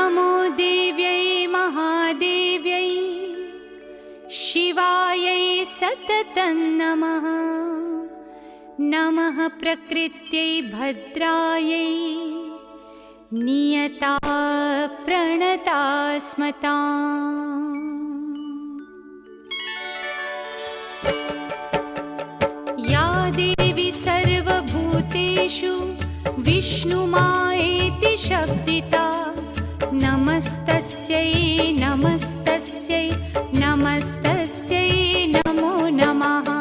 नमो देव्यै महादेव्यै शिवायै सततं नमः। नमः प्रकृत्यै भद्रायै नियता प्रणता स्मताम्। या देवी सर्वभूतेषु विष्णुमायेति शब्दिता नमस्तस्यै नमस्तस्यै नमस्तस्यै नमो नमः।